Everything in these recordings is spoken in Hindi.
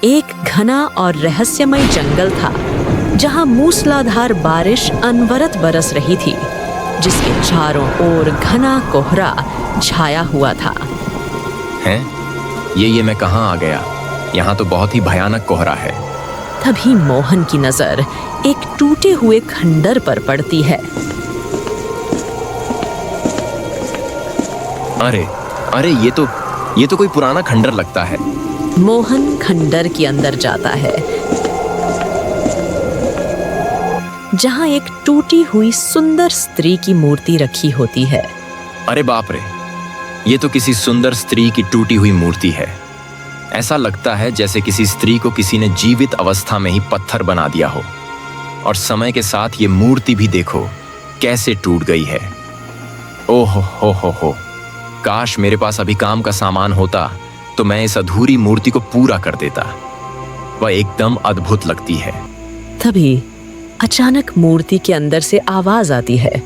एक घना और रहस्यमय जंगल था जहां मूसलाधार बारिश अनवरत बरस रही थी, जिसके चारों ओर घना कोहरा छाया हुआ था। हैं? ये मैं कहाँ आ गया? यहाँ तो बहुत ही भयानक कोहरा है। तभी मोहन की नजर एक टूटे हुए खंडर पर पड़ती है। अरे अरे, ये तो कोई पुराना खंडर लगता है। मोहन खंडर के अंदर जाता है, जहां एक टूटी हुई सुंदर स्त्री की मूर्ति रखी होती है। अरे बाप रे, ये तो किसी सुंदर स्त्री की टूटी हुई मूर्ति है। ऐसा लगता है जैसे किसी स्त्री को किसी ने जीवित अवस्था में ही पत्थर बना दिया हो। और समय के साथ ये मूर्ति भी देखो कैसे टूट गई है। ओह हो, काश मेरे पास अभी काम का सामान होता तो मैं इस अधूरी मूर्ति को पूरा कर देता। वह एकदम अद्भुत लगती है। तभी अचानक मूर्ति के अंदर से आवाज आती है,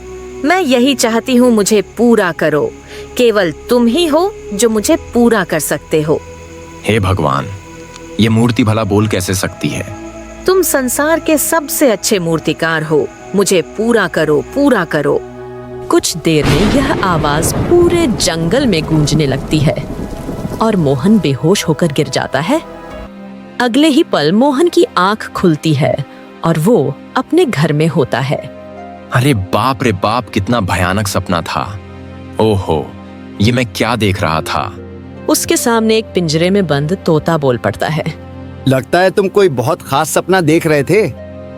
मैं यही चाहती हूँ, मुझे पूरा करो। केवल तुम ही हो जो मुझे पूरा कर सकते हो। हे भगवान, ये मूर्ति भला बोल कैसे सकती है? तुम संसार के सबसे अच्छे मूर्तिकार हो, मुझे पूरा करो, पूरा करो। कुछ देर में यह आवाज पूरे जंगल में गूंजने लगती है और मोहन बेहोश होकर गिर जाता है। अगले ही पल मोहन की आंख खुलती है और वो अपने घर में होता है। अरे बाप रे बाप, कितना भयानक सपना था। ओहो, ये मैं क्या देख रहा था? उसके सामने एक पिंजरे में बंद तोता बोल पड़ता है। लगता है तुम कोई बहुत खास सपना देख रहे थे।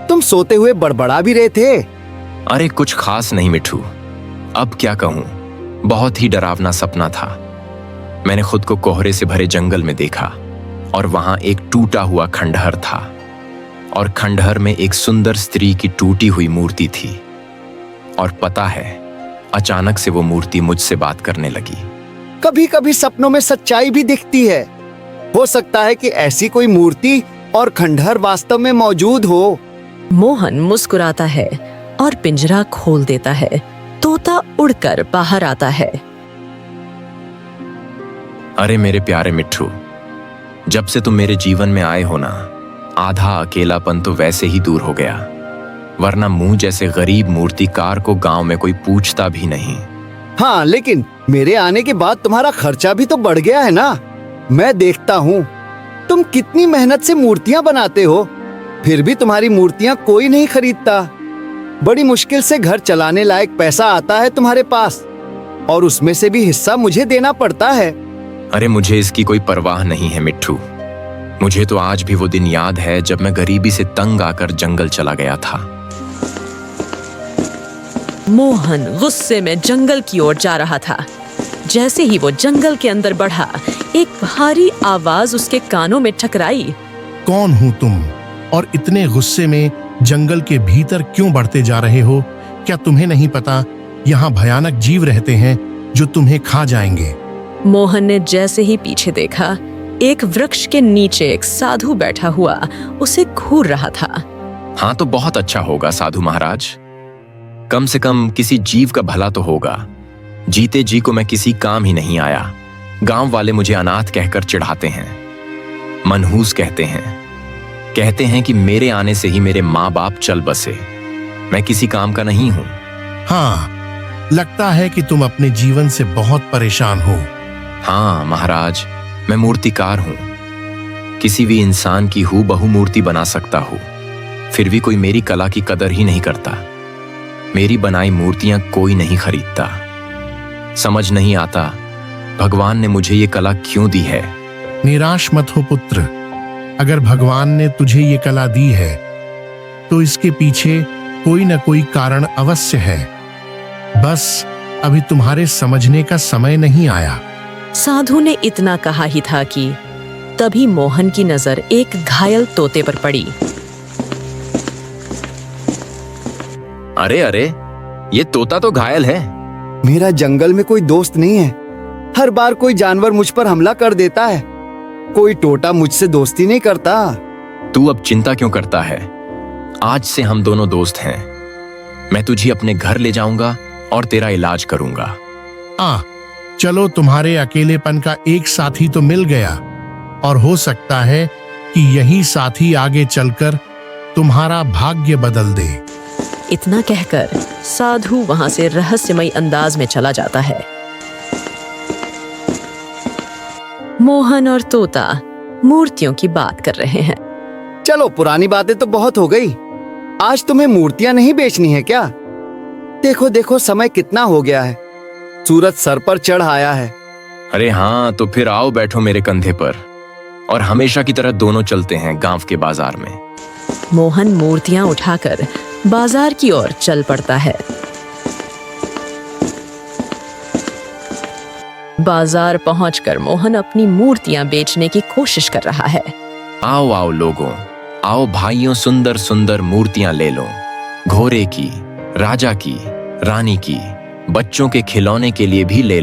तुम सोते हुए बड़बड़ा भी रहे थे। अरे कुछ खास नहीं मिठू, अब क्या कहूँ, बहुत ही डरावना सपना था। मैंने खुद को कोहरे से भरे जंगल में देखा और वहां एक टूटा हुआ खंडहर था और खंडहर में एक सुंदर स्त्री की टूटी हुई मूर्ति थी। और पता है, अचानक से वो मूर्ति मुझसे बात करने लगी। कभी कभी सपनों में सच्चाई भी दिखती है। हो सकता है कि ऐसी कोई मूर्ति और खंडहर वास्तव में मौजूद हो। मोहन मुस्कुराता है और पिंजरा खोल देता है। तोता उड़कर बाहर आता है। अरे मेरे प्यारे मिट्ठू, जब से तुम मेरे जीवन में आए हो ना, आधा अकेलापन तो वैसे ही दूर हो गया। वरना मुंह जैसे गरीब मूर्तिकार को गांव में कोई पूछता भी नहीं। हाँ, लेकिन मेरे आने के बाद तुम्हारा खर्चा भी तो बढ़ गया है ना। मैं देखता हूँ तुम कितनी मेहनत से मूर्तियाँ बनाते हो, फिर भी तुम्हारी मूर्तियाँ कोई नहीं खरीदता। बड़ी मुश्किल से घर चलाने लायक पैसा आता है तुम्हारे पास, और उसमें से भी हिस्सा मुझे देना पड़ता है। अरे मुझे इसकी कोई परवाह नहीं है मिट्ठू। मुझे तो आज भी वो दिन याद है जब मैं गरीबी से तंग आकर जंगल चला गया था। मोहन गुस्से में जंगल की ओर जा रहा था। जैसे ही वो जंगल के अंदर बढ़ा, एक भारी आवाज उसके कानों में टकराई। कौन हो तुम और इतने गुस्से में जंगल के भीतर क्यों बढ़ते जा रहे हो? क्या तुम्हें नहीं पता यहाँ भयानक जीव रहते हैं जो तुम्हें खा जाएंगे? मोहन ने जैसे ही पीछे देखा, एक वृक्ष के नीचे एक साधु बैठा हुआ उसे घूर रहा था। हाँ तो बहुत अच्छा होगा साधु महाराज, कम से कम किसी जीव का भला तो होगा। जीते जी को मैं किसी काम ही नहीं आया। गांव वाले मुझे अनाथ कहकर चिढ़ाते हैं, मनहूस कहते हैं कि मेरे आने से ही मेरे माँ बाप चल बसे। मैं किसी काम का नहीं हूँ। हाँ, लगता है कि तुम अपने जीवन से बहुत परेशान हो। हाँ महाराज, मैं मूर्तिकार हूँ। किसी भी इंसान की हूबहू मूर्ति बना सकता हूँ, फिर भी कोई मेरी कला की कदर ही नहीं करता। मेरी बनाई मूर्तियां कोई नहीं खरीदता। समझ नहीं आता भगवान ने मुझे ये कला क्यों दी है। निराश मत हो पुत्र, अगर भगवान ने तुझे ये कला दी है तो इसके पीछे कोई न कोई कारण अवश्य है। बस अभी तुम्हारे समझने का समय नहीं आया। साधु ने इतना कहा ही था कि तभी मोहन की नजर एक घायल तोते पर पड़ी। अरे अरे, ये तोता तो घायल है। मेरा जंगल में कोई दोस्त नहीं है। हर बार कोई जानवर मुझ पर हमला कर देता है। कोई टोटा मुझसे दोस्ती नहीं करता। तू अब चिंता क्यों करता है? आज से हम दोनों दोस्त हैं। मैं तुझे अपने घर ले जाऊंगा और तेरा इलाज करूंगा। चलो, तुम्हारे अकेलेपन का एक साथी तो मिल गया, और हो सकता है कि यही साथी आगे चलकर तुम्हारा भाग्य बदल दे। इतना कहकर साधु वहां से रहस्यमय अंदाज में चला जाता है। मोहन और तोता मूर्तियों की बात कर रहे हैं। चलो पुरानी बातें तो बहुत हो गई, आज तुम्हें मूर्तियां नहीं बेचनी है क्या? देखो देखो समय कितना हो गया है, सूरज सर पर चढ़ आया है। अरे हाँ, तो फिर आओ बैठो मेरे कंधे पर और हमेशा की तरह दोनों चलते हैं गांव के बाजार में। मोहन मूर्तियां उठाकर बाजार की ओर चल पड़ता है। बाजार पहुंचकर मोहन अपनी मूर्तियां बेचने की कोशिश कर रहा है। आओ आओ लोगों, आओ भाइयों, सुंदर सुंदर मूर्तियां ले लो। घोड़े की, राजा की, रानी की, बच्चों के खिलौने के लिए भी ले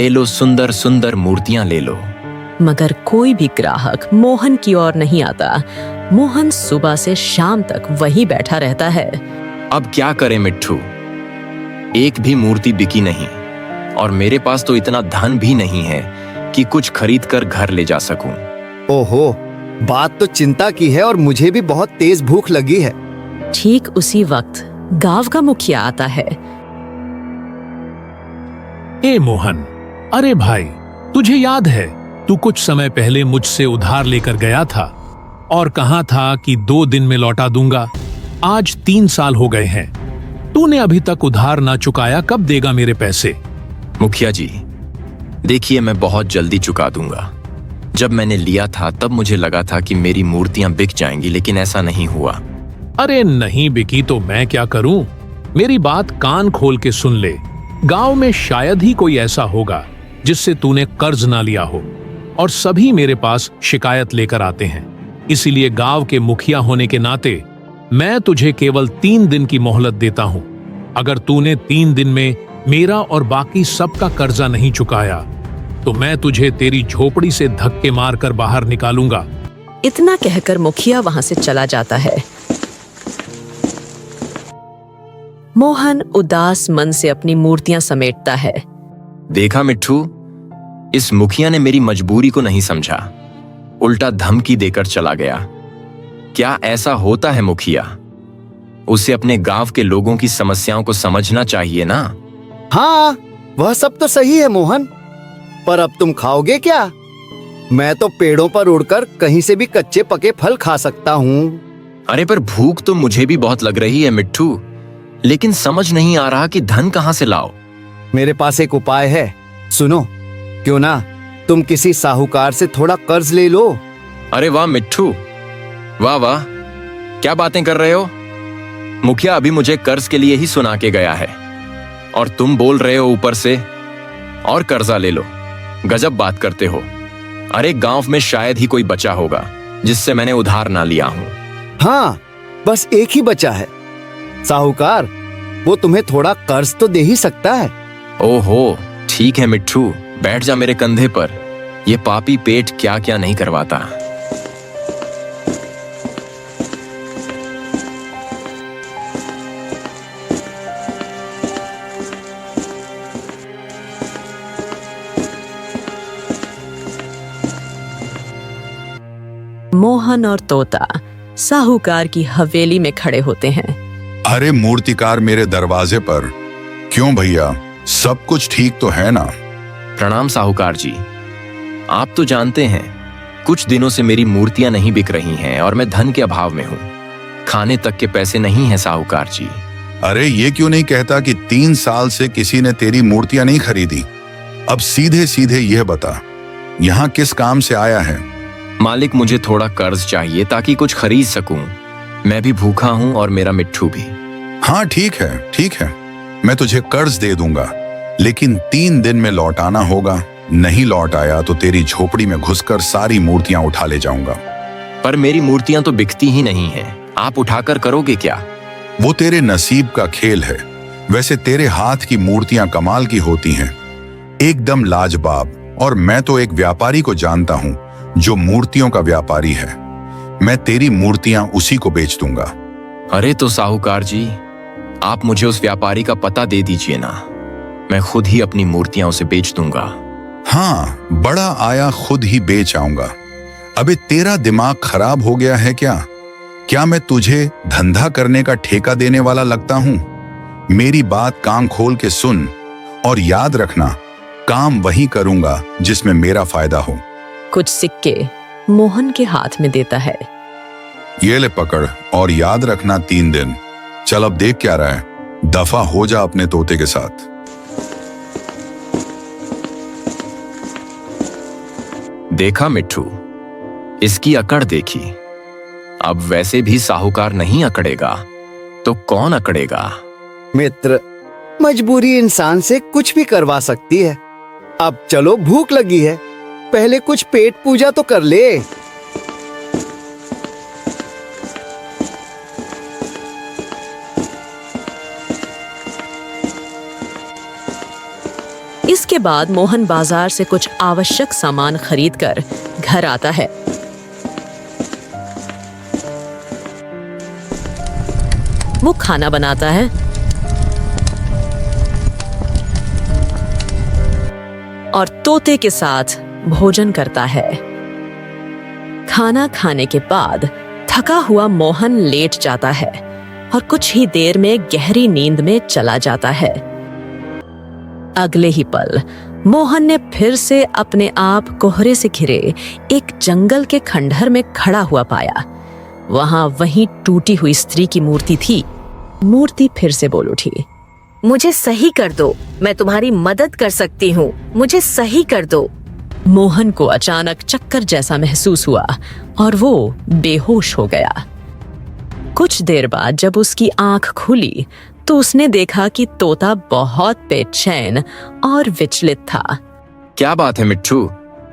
लो सुंदर सुंदर मूर्तियां ले लो। मगर कोई भी ग्राहक मोहन की ओर नहीं आता। मोहन सुबह से शाम तक वहीं बैठा रहता है। अब क्या करें मिट्ठू, एक भी मूर्ति बिकी नहीं और मेरे पास तो इतना धन भी नहीं है कि कुछ खरीद कर घर ले जा सकूं। ओहो, बात तो चिंता की है और मुझे भी बहुत तेज भूख लगी है। ठीक उसी वक्त गांव का मुखिया आता है। ए मोहन, अरे भाई, तुझे याद है तू कुछ समय पहले मुझसे उधार लेकर गया था और कहा था कि 2 दिन में लौटा दूंगा। आज 3 साल हो गए हैं, तूने अभी तक उधार ना चुकाया, कब देगा मेरे पैसे? मुखिया जी, देखिए मैं बहुत जल्दी चुका दूंगा। जब मैंने लिया था तब मुझे लगा था कि मेरी मूर्तियां बिक जाएंगी, लेकिन ऐसा नहीं हुआ। अरे नहीं बिकी तो मैं क्या करूं? मेरी बात कान खोल के सुन ले। गांव में शायद ही कोई ऐसा होगा जिससे तूने कर्ज ना लिया हो और सभी मेरे पास शिकायत लेकर आते हैं। इसीलिए गांव के मुखिया होने के नाते मैं तुझे केवल 3 दिन की मोहलत देता हूं। अगर तूने 3 दिन में मेरा और बाकी सबका कर्जा नहीं चुकाया तो मैं तुझे तेरी झोपड़ी से धक्के मारकर बाहर निकालूंगा। इतना कहकर मुखिया वहां से चला जाता है। मोहन उदास मन से अपनी मूर्तियां समेटता है। देखा मिट्ठू, इस मुखिया ने मेरी मजबूरी को नहीं समझा, उल्टा धमकी देकर चला गया। क्या ऐसा होता है मुखिया? उसे अपने गांव के लोगों की समस्याओं को समझना चाहिए ना। हाँ, वह सब तो सही है मोहन, पर अब तुम खाओगे क्या? मैं तो पेड़ों पर उड़कर कहीं से भी कच्चे पके फल खा सकता हूँ। अरे पर भूख तो मुझे भी बहुत लग रही है मिट्ठू, लेकिन समझ नहीं आ रहा कि धन कहां से लाओ। मेरे पास एक उपाय है, सुनो। क्यों ना तुम किसी साहूकार से थोड़ा कर्ज ले लो। अरे वाह मिट्ठू, वाह वाह, क्या बातें कर रहे हो? मुखिया अभी मुझे कर्ज के लिए ही सुना के गया है और तुम बोल रहे हो ऊपर से और कर्जा ले लो। गजब बात करते हो। अरे गांव में शायद ही कोई बचा होगा जिससे मैंने उधार ना लिया हूं। हाँ, बस एक ही बचा है। साहूकार, वो तुम्हें थोड़ा कर्ज तो दे ही सकता है। ओहो, ठीक है मिट्ठू, बैठ जा मेरे कंधे पर। ये पापी पेट क्या क्या नहीं करवाता। मोहन और तोता साहूकार की हवेली में खड़े होते हैं। अरे मूर्तिकार मेरे दरवाजे पर क्यों भैया, सब कुछ ठीक तो है ना? प्रणाम साहूकार जी। आप तो जानते हैं कुछ दिनों से मेरी मूर्तियां नहीं बिक रही हैं और मैं धन के अभाव में हूं। खाने तक के पैसे नहीं हैं साहूकार जी। अरे ये क्यों नहीं कहता कि 3 साल से किसी ने तेरी मूर्तियां नहीं खरीदी? अब सीधे सीधे यह बता, यहाँ किस काम से आया है? मालिक, मुझे थोड़ा कर्ज चाहिए ताकि कुछ खरीद सकूं। मैं भी भूखा हूं और मेरा मिट्ठू भी। हाँ ठीक है, मैं तुझे कर्ज दे दूंगा, लेकिन 3 दिन में लौटाना होगा। नहीं लौट आया तो तेरी झोपड़ी में घुसकर सारी मूर्तियां उठा ले जाऊंगा। पर मेरी मूर्तियां तो बिकती ही नहीं हैं। आप उठाकर करोगे क्या? वो तेरे नसीब का खेल है। वैसे तेरे हाथ की मूर्तियां कमाल की होती हैं, एकदम लाजवाब। और मैं तो एक व्यापारी को जानता हूं जो मूर्तियों का व्यापारी है। मैं तेरी मूर्तियां उसी को बेच दूंगा। अरे तो साहूकार जी, आप मुझे उस व्यापारी का पता दे दीजिए ना, मैं खुद ही अपनी मूर्तियां उसे बेच दूंगा। हाँ, बड़ा आया खुद ही बेच आऊंगा। अबे तेरा दिमाग खराब हो गया है क्या? क्या मैं तुझे धंधा करने का ठेका देने वाला लगता हूं? मेरी बात कान खोल के सुन और याद रखना, काम वही करूंगा जिसमें मेरा फायदा हो। कुछ सिक्के मोहन के हाथ में देता है। ये ले पकड़ और याद रखना 3 दिन। चल अब देख क्या रहा है, दफा हो जा अपने तोते के साथ। देखा मिट्ठू, इसकी अकड़ देखी। अब वैसे भी साहूकार नहीं अकड़ेगा तो कौन अकड़ेगा? मित्र, मजबूरी इंसान से कुछ भी करवा सकती है। अब चलो, भूख लगी है, पहले कुछ पेट पूजा तो कर ले। इसके बाद मोहन बाजार से कुछ आवश्यक सामान खरीदकर घर आता है। वो खाना बनाता है और तोते के साथ भोजन करता है। खाना खाने के बाद थका हुआ मोहन लेट जाता है और कुछ ही देर में गहरी नींद में चला जाता है। अगले ही पल मोहन ने फिर से अपने आप कोहरे से घिरे एक जंगल के खंडहर में खड़ा हुआ पाया। वहां वही टूटी हुई स्त्री की मूर्ति थी। मूर्ति फिर से बोल उठी, मुझे सही कर दो, मैं तुम्हारी मदद कर सकती हूँ, मुझे सही कर दो। मोहन को अचानक चक्कर जैसा महसूस हुआ और वो बेहोश हो गया। कुछ देर बाद जब उसकी आंख खुली तो उसने देखा कि तोता बहुत बेचैन और विचलित था। क्या बात है मिट्ठू,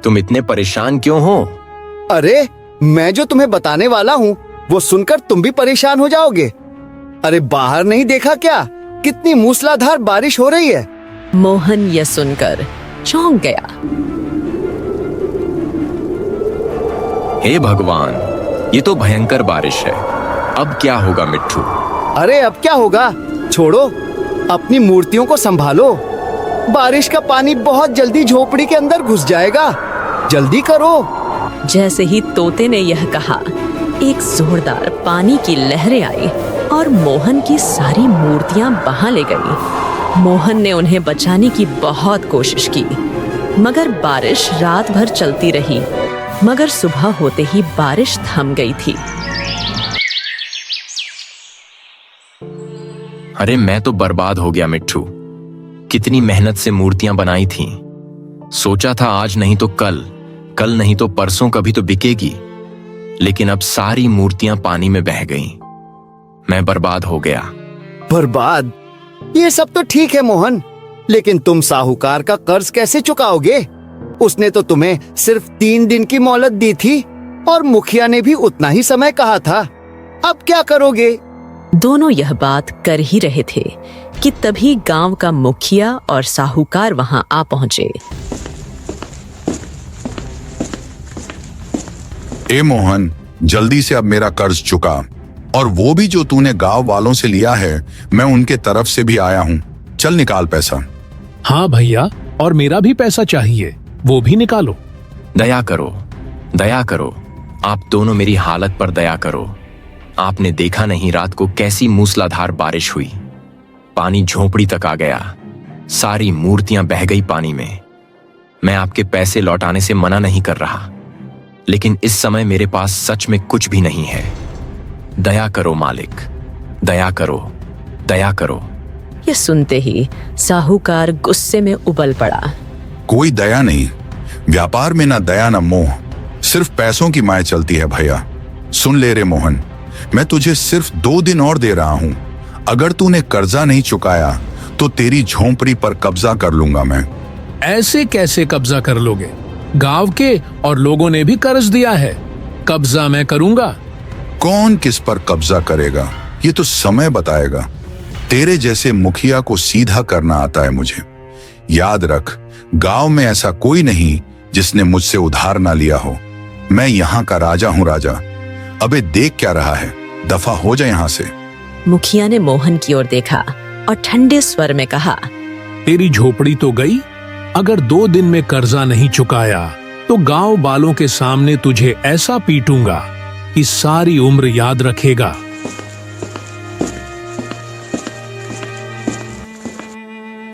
तुम इतने परेशान क्यों हो? अरे, मैं जो तुम्हें बताने वाला हूँ वो सुनकर तुम भी परेशान हो जाओगे। अरे, बाहर नहीं देखा क्या, कितनी मूसलाधार बारिश हो रही है। मोहन यह सुनकर चौंक गया। हे भगवान, ये तो भयंकर बारिश है। अब क्या होगा मिट्ठू? अरे, अब क्या होगा, छोड़ो, अपनी मूर्तियों को संभालो। बारिश का पानी बहुत जल्दी झोपड़ी के अंदर घुस जाएगा, जल्दी करो। जैसे ही तोते ने यह कहा, एक जोरदार पानी की लहरें आई और मोहन की सारी मूर्तियां बहा ले गई। मोहन ने उन्हें बचाने की बहुत कोशिश की, मगर बारिश रात भर चलती रही। मगर सुबह होते ही बारिश थम गई थी। अरे, मैं तो बर्बाद हो गया मिट्ठू। कितनी मेहनत से मूर्तियां बनाई थीं। सोचा था आज नहीं तो कल, कल नहीं तो परसों कभी तो बिकेगी, लेकिन अब सारी मूर्तियां पानी में बह गईं। मैं बर्बाद हो गया। बर्बाद? ये सब तो ठीक है मोहन, लेकिन तुम साहूकार का कर्ज कैसे चुकाओगे? उसने तो तुम्हें सिर्फ 3 दिन की मोहलत दी थी और मुखिया ने भी उतना ही समय कहा था। अब क्या करोगे? दोनों यह बात कर ही रहे थे कि तभी गांव का मुखिया और साहूकार वहां आ पहुंचे। ए मोहन, जल्दी से अब मेरा कर्ज चुका, और वो भी जो तूने गांव वालों से लिया है, मैं उनके तरफ से भी आया हूँ। चल निकाल पैसा। हाँ भैया, और मेरा भी पैसा चाहिए, वो भी निकालो। दया करो, दया करो, आप दोनों मेरी हालत पर दया करो। आपने देखा नहीं रात को कैसी मूसलाधार बारिश हुई। पानी झोपड़ी तक आ गया, सारी मूर्तियां बह गई पानी में। मैं आपके पैसे लौटाने से मना नहीं कर रहा, लेकिन इस समय मेरे पास सच में कुछ भी नहीं है। दया करो मालिक, दया करो, दया करो। ये सुनते ही साहूकार गुस्से में उबल पड़ा। कोई दया नहीं, व्यापार में ना दया ना मोह, सिर्फ पैसों की माय चलती है भैया। सुन ले रे मोहन, मैं तुझे सिर्फ 2 दिन और दे रहा हूं। अगर तूने कर्जा नहीं चुकाया तो तेरी झोंपड़ी पर कब्जा कर लूंगा मैं। ऐसे कैसे कब्जा कर लोगे? गांव के और लोगों ने भी कर्ज दिया है, कब्जा मैं करूंगा। कौन किस पर कब्जा करेगा ये तो समय बताएगा। तेरे जैसे मुखिया को सीधा करना आता है मुझे। याद रख, गांव में ऐसा कोई नहीं जिसने मुझसे उधार ना लिया हो। मैं यहाँ का राजा हूँ राजा। अबे देख क्या रहा है, दफा हो जा यहाँ से। मुखिया ने मोहन की ओर देखा और ठंडे स्वर में कहा, तेरी झोपड़ी तो गई। अगर 2 दिन में कर्जा नहीं चुकाया तो गांव वालों के सामने तुझे ऐसा पीटूंगा कि सारी उम्र याद रखेगा।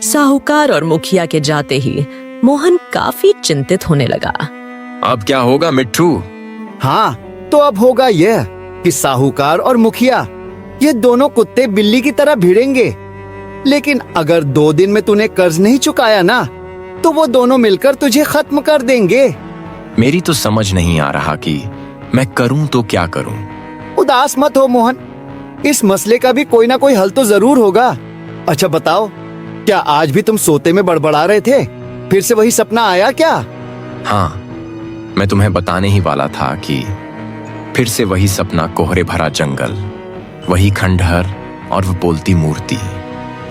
साहूकार और मुखिया के जाते ही मोहन काफी चिंतित होने लगा। अब क्या होगा मिट्ठू? हाँ, तो अब होगा यह कि साहूकार और मुखिया ये दोनों कुत्ते बिल्ली की तरह भिड़ेंगे। लेकिन अगर 2 दिन में तूने कर्ज नहीं चुकाया ना, तो वो दोनों मिलकर तुझे खत्म कर देंगे। मेरी तो समझ नहीं आ रहा कि मैं करूं तो क्या करूं। उदास मत हो मोहन, इस मसले का भी कोई ना कोई हल तो जरूर होगा। अच्छा बताओ, क्या आज भी तुम सोते में बड़बड़ा रहे थे? फिर से वही सपना आया क्या? हाँ, मैं तुम्हें बताने ही वाला था कि फिर से वही सपना, कोहरे भरा जंगल, वही खंडहर और वो बोलती मूर्ति।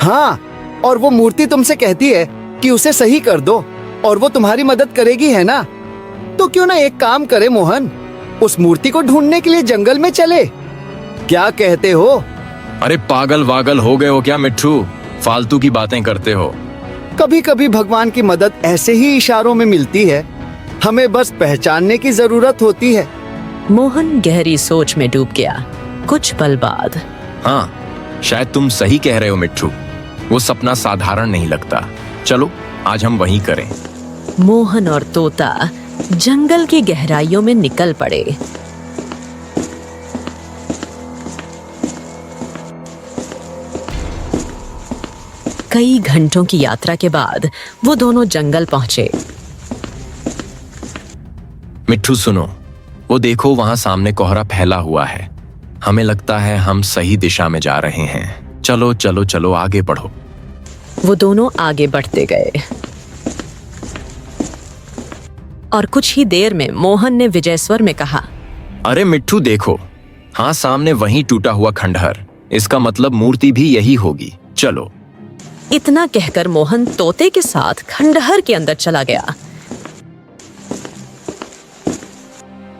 हाँ, और वो मूर्ति तुमसे कहती है कि उसे सही कर दो, और वो तुम्हारी मदद करेगी, है ना? तो क्यों ना एक काम करे मोहन, उस मूर्ति को ढूंढने के लिए जंगल में चले। क्या कहते हो? अरे पागल वागल हो गए हो क्या मिट्ठू? फालतू की बातें करते हो। कभी कभी भगवान की मदद ऐसे ही इशारों में मिलती है, हमें बस पहचानने की जरूरत होती है। मोहन गहरी सोच में डूब गया। कुछ पल बाद हाँ, शायद तुम सही कह रहे हो मिट्ठू, वो सपना साधारण नहीं लगता। चलो आज हम वही करें। मोहन और तोता जंगल की गहराइयों में निकल पड़े। कई घंटों की यात्रा के बाद वो दोनों जंगल पहुंचे। मिट्ठू सुनो, वो देखो वहां सामने कोहरा फैला हुआ है। हमें लगता है हम सही दिशा में जा रहे हैं। चलो चलो चलो आगे बढ़ो। वो दोनों आगे बढ़ते गए और कुछ ही देर में मोहन ने विजय स्वर में कहा, अरे मिट्ठू देखो, हाँ सामने वही टूटा हुआ खंडहर। इसका मतलब मूर्ति भी यही होगी। चलो। इतना कहकर मोहन तोते के साथ खंडहर के अंदर चला गया।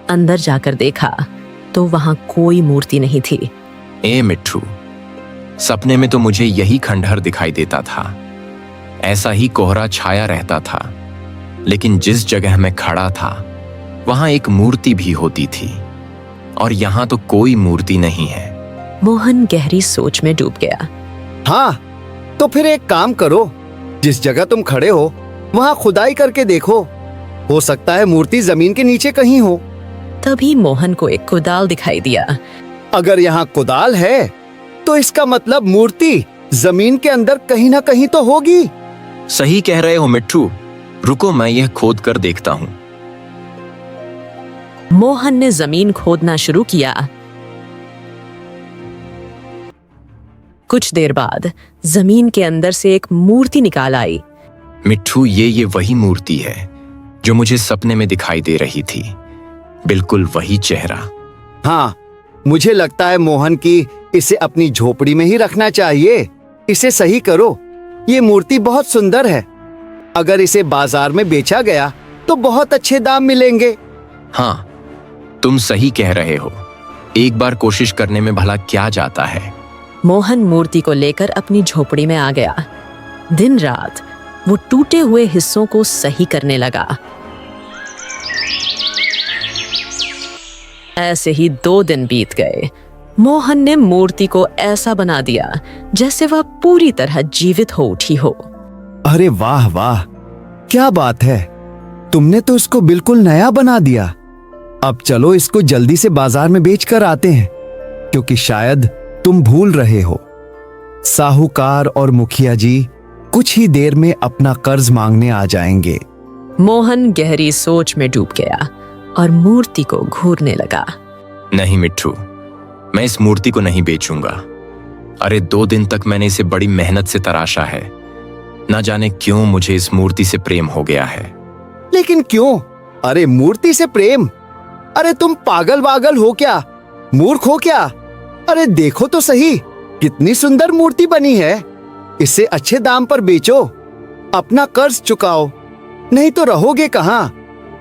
अंदर जाकर देखा तो वहां कोई मूर्ति नहीं थी। ए मिट्ठू, सपने में तो मुझे यही खंडहर दिखाई देता था। ऐसा ही कोहरा छाया रहता था, लेकिन जिस जगह मैं खड़ा था वहां एक मूर्ति भी होती थी, और यहां तो कोई मूर्ति नहीं है। मोहन गहरी सोच में डूब गया। हाँ, तो फिर एक काम करो, जिस जगह तुम खड़े हो वहां खुदाई करके देखो। हो सकता है मूर्ति जमीन के नीचे कहीं हो। तभी मोहन को एक कुदाल दिखाई दिया। अगर यहाँ कुदाल है तो इसका मतलब मूर्ति जमीन के अंदर कहीं ना कहीं तो होगी। सही कह रहे हो मिट्ठू, रुको मैं यह खोद कर देखता हूं। मोहन ने जमीन खोदना शुरू किया। कुछ देर बाद जमीन के अंदर से एक मूर्ति निकाल आई। मिट्ठू, ये वही मूर्ति है जो मुझे सपने में दिखाई दे रही थी। बिल्कुल वही चेहरा। हाँ, मुझे लगता है मोहन की इसे अपनी झोपड़ी में ही रखना चाहिए। इसे सही करो, ये मूर्ति बहुत सुंदर है। अगर इसे बाजार में बेचा गया तो बहुत अच्छे दाम मिलेंगे। हाँ, तुम सही कह रहे हो। एक बार कोशिश करने में भला क्या जाता है। मोहन मूर्ति को लेकर अपनी झोपड़ी में आ गया। दिन रात वो टूटे हुए हिस्सों को सही करने लगा। ऐसे ही 2 दिन बीत गए। मोहन ने मूर्ति को ऐसा बना दिया जैसे वह पूरी तरह जीवित हो उठी हो। अरे वाह वाह, क्या बात है, तुमने तो इसको बिल्कुल नया बना दिया। अब चलो इसको जल्दी से बाजार में बेच कर आते हैं, क्योंकि शायद तुम भूल रहे हो, साहूकार और मुखिया जी कुछ ही देर में अपना कर्ज मांगने आ जाएंगे। मोहन गहरी सोच में डूब गया और मूर्ति को घूरने लगा। नहीं मिट्ठू, मैं इस मूर्ति को नहीं बेचूंगा। अरे 2 दिन तक मैंने इसे बड़ी मेहनत से तराशा है। ना जाने क्यों मुझे इस मूर्ति से प्रेम हो गया है। लेकिन क्यों? अरे मूर्ति से प्रेम? अरे तुम पागल वागल हो क्या? मूर्ख हो क्या? अरे देखो तो सही, कितनी सुंदर मूर्ति बनी है। इसे अच्छे दाम पर बेचो, अपना कर्ज चुकाओ, नहीं तो रहोगे कहाँ,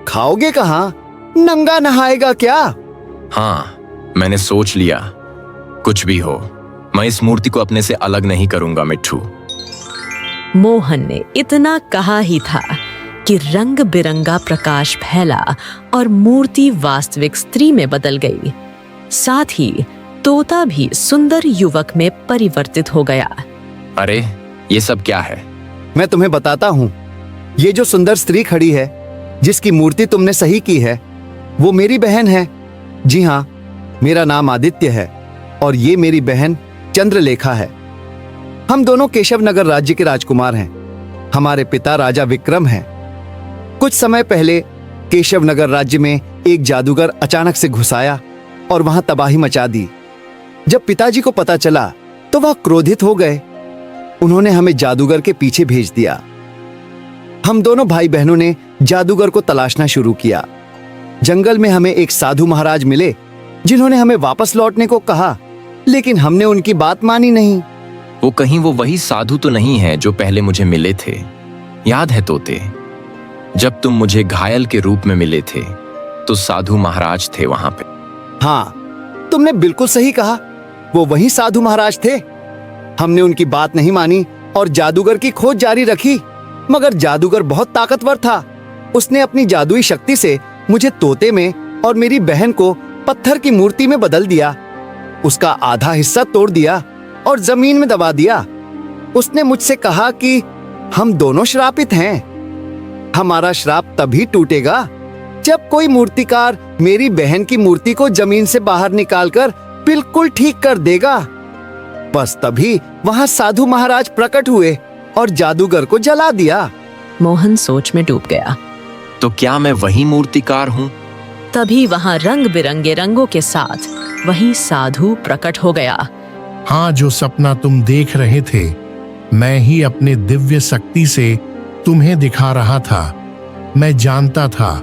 खाओगे कहाँ, नंगा नहाएगा क्या? हाँ, मैंने सोच लिया। कुछ भी हो, मैं इस मूर्ति को अपने से अलग नहीं करूंगा मिट्ठू। मोहन ने इतना कहा ही था कि रंग बिरंगा प्रकाश फैला और मूर्ति वास्तविक स्त्री में बदल गई। साथ ही तोता भी सुंदर युवक में परिवर्तित हो गया। अरे ये सब क्या है? मैं तुम्हें बताता हूँ। ये जो सुंदर स्त्री खड़ी है, जिसकी मूर्ति तुमने सही की है, वो मेरी बहन है। जी हाँ, मेरा नाम आदित्य है और ये मेरी बहन चंद्रलेखा है। हम दोनों केशवनगर राज्य के राजकुमार हैं। हमारे पिता राजा विक्रम हैं। कुछ समय पहले केशवनगर राज्य में एक जादूगर अचानक से घुस आया और वहां तबाही मचा दी। जब पिताजी को पता चला तो वह क्रोधित हो गए। उन्होंने हमें जादूगर के पीछे भेज दिया। हम दोनों भाई बहनों ने जादूगर को तलाशना शुरू किया। जंगल में हमें एक साधु महाराज मिले, जिन्होंने हमें वापस लौटने को कहा, लेकिन हमने उनकी बात मानी नहीं। वो कहीं वो वही साधु तो नहीं है जो पहले मुझे मिले थे? याद है तोते, जब तुम मुझे घायल के रूप में मिले थे तो साधु महाराज थे वहां पे। हाँ, तुमने बिल्कुल सही कहा, वो वही साधु महाराज थे। हमने उनकी बात नहीं मानी और जादूगर की खोज जारी रखी, मगर जादूगर बहुत ताकतवर था। उसने अपनी जादुई शक्ति से मुझे तोते में और मेरी बहन को पत्थर की मूर्ति में बदल दिया। उसका आधा हिस्सा तोड़ दिया और जमीन में दबा दिया। उसने मुझसे कहा कि हम दोनों श्रापित हैं। हमारा श्राप तभी टूटेगा जब कोई मूर्तिकार मेरी बहन की मूर्ति को जमीन से बाहर निकालकर बिल्कुल ठीक कर देगा। बस तभी वहां साधु महाराज प्रकट हुए और जादूगर को जला दिया। मोहन सोच में डूब गया। तो क्या मैं वही मूर्तिकार हूँ? तभी वहां रंग बिरंगे रंगों के साथ वही साधु प्रकट हो गया। हाँ, जो सपना तुम देख रहे थे, मैं ही अपने दिव्य शक्ति से तुम्हें दिखा रहा था। मैं जानता था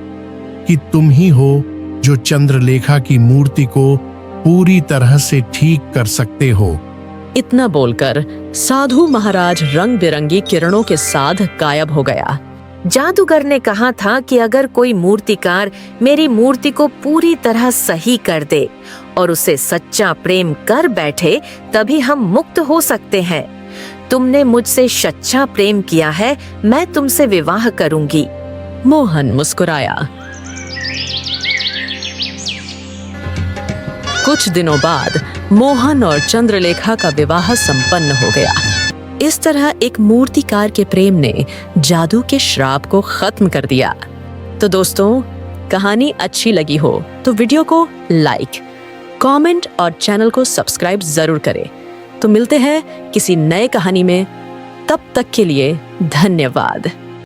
कि तुम ही हो जो चंद्रलेखा की मूर्ति को पूरी तरह से ठीक कर सकते हो। इतना बोलकर साधु महाराज रंग बिरंगी किरणों के साथ गायब हो गया। जादूगर ने कहा था कि अगर कोई मूर्तिकार मेरी मूर्ति को पूरी तरह सही कर दे और उसे सच्चा प्रेम कर बैठे, तभी हम मुक्त हो सकते हैं। तुमने मुझसे सच्चा प्रेम किया है, मैं तुमसे विवाह करूंगी। मोहन मुस्कुराया। कुछ दिनों बाद मोहन और चंद्रलेखा का विवाह संपन्न हो गया। इस तरह एक मूर्तिकार के प्रेम ने जादू के श्राप को खत्म कर दिया। तो दोस्तों, कहानी अच्छी लगी हो तो वीडियो को लाइक, कमेंट और चैनल को सब्सक्राइब जरूर करें। तो मिलते हैं किसी नए कहानी में। तब तक के लिए धन्यवाद।